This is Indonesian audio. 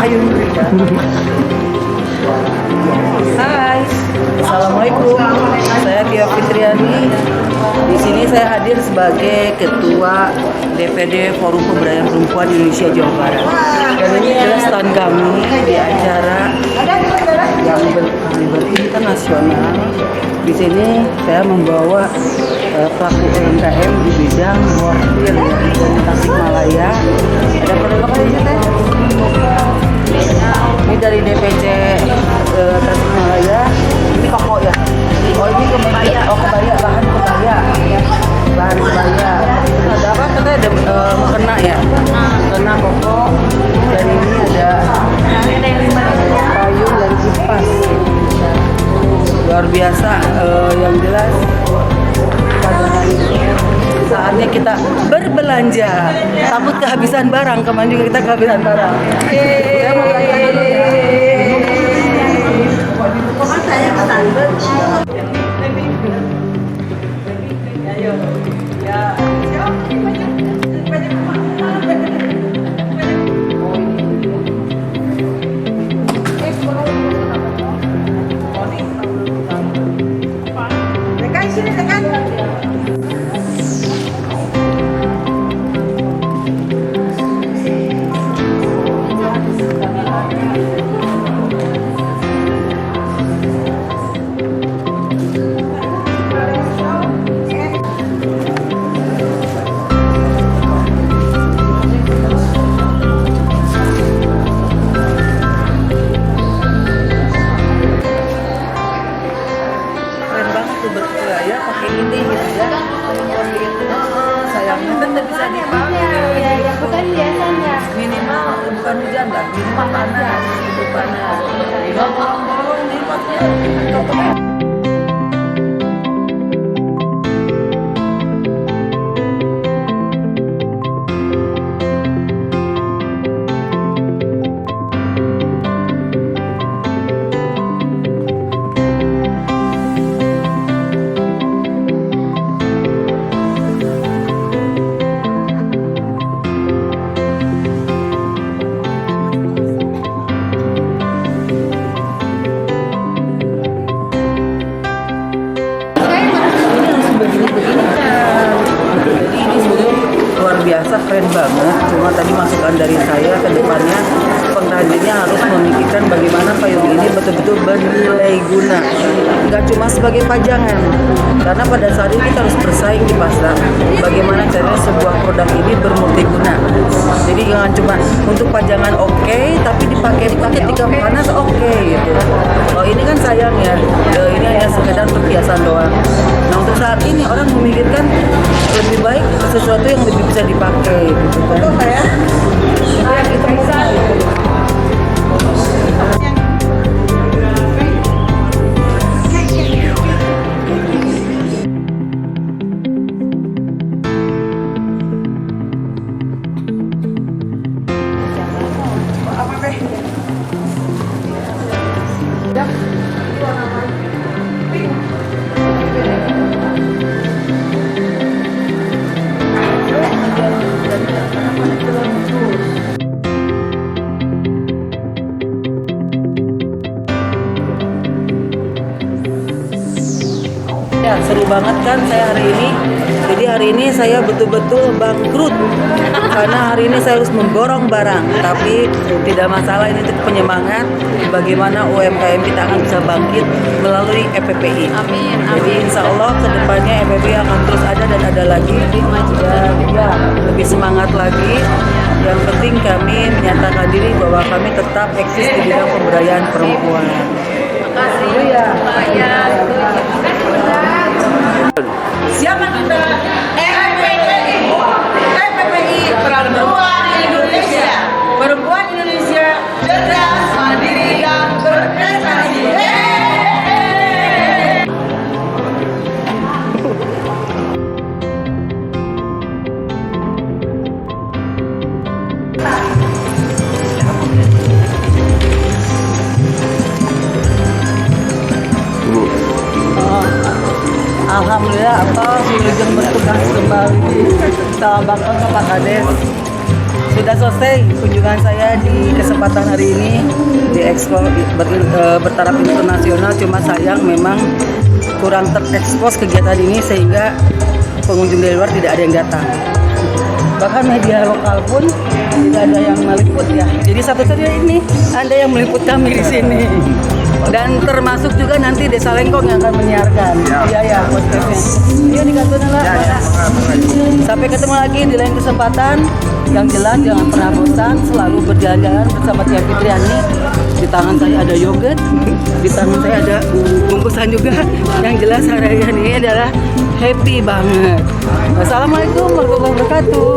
payung juga. Hai, assalamualaikum. Saya Tia Fitriani. Di sini saya hadir sebagai Ketua DPD Forum Pemberdayaan Perempuan Indonesia Jawa Barat. Dan ini adalah stand kami di acara yang bertingkat nasional. Di sini saya membawa pelaku UMKM di bidang mortir di Tasikmalaya. Ada produk lainnya teh? Ini dari DPC Tasikmalaya. Ini koko ya? Oh ini kebaya. Oh kebaya, bahan kebaya. Bahan kebaya. Ada apa? Katanya ada mukena ya? Mukena koko. Dan ini ada payung dan kipas. Luar biasa, yang jelas saatnya kita berbelanja. Takut kehabisan barang, kemarin juga kita kehabisan barang. Saya mau belanja dulu ya. Saya pesan. Berkebaya pakai ini gitu ya. Sayangnya kan tidak bisa dipakai. Bukan biasanya. Minimal bukan hujan lah, minimal panas, itu panas. Tidak bolong-bolong lipatnya. Biasa keren banget, cuma tadi masukan dari saya ke depannya pengrajinnya harus memikirkan bagaimana payung ini betul-betul bernilai guna, nggak cuma sebagai pajangan, karena pada saat ini kita harus bersaing di pasar. Bagaimana caranya sebuah produk ini bermultiguna, jadi jangan cuma untuk pajangan oke, tapi dipakai ketika panas oke gitu. Oh ini kan sayang ya, ini hanya sekedar perhiasan doang. Nah untuk saat ini orang memikirkan lebih baik sesuatu yang lebih bisa dipakai gitu kan. Betul saya. Nah, kita bisa. Apa teh? Ya, seru banget kan saya hari ini. Jadi hari ini saya betul-betul bangkrut karena hari ini saya harus memborong barang. Tapi tidak masalah, ini untuk penyemangat bagaimana UMKM kita akan bisa bangkit melalui EPPI. Amin. Jadi insya Allah kedepannya EPPI akan terus ada dan ada lagi. Dan ya lebih semangat lagi. Yang penting kami menyatakan diri bahwa kami tetap eksis di bidang pemberdayaan perempuan. Terima kasih. Ya. Siapa kita? EPPI. EPPI Perempuan Indonesia. Perempuan Indonesia cerdas, mandiri dan berprestasi. Alhamdulillah apa Wilujeng bertugas kembali sama Bapak Kades. Sudah selesai kunjungan saya di kesempatan hari ini di Expo bertaraf internasional. Cuma sayang memang kurang terekspos kegiatan ini sehingga pengunjung dari luar tidak ada yang datang. Bahkan media lokal pun tidak ada yang meliput ya. Jadi satu-satunya ini Anda yang meliput kami di sini. Dan termasuk juga nanti Desa Lengkong yang akan menyiarkan. Iya ya, podcastnya. Iya di kantornya lah. Sampai ketemu lagi di lain kesempatan. Yang jelas jangan pernah bosan, selalu berjalan-jalan bersama Tia Fitriani. Di tangan saya ada yogurt, di tangan saya ada bungkusan juga. Yang jelas hari ini adalah happy banget. Wassalamualaikum warahmatullahi wabarakatuh.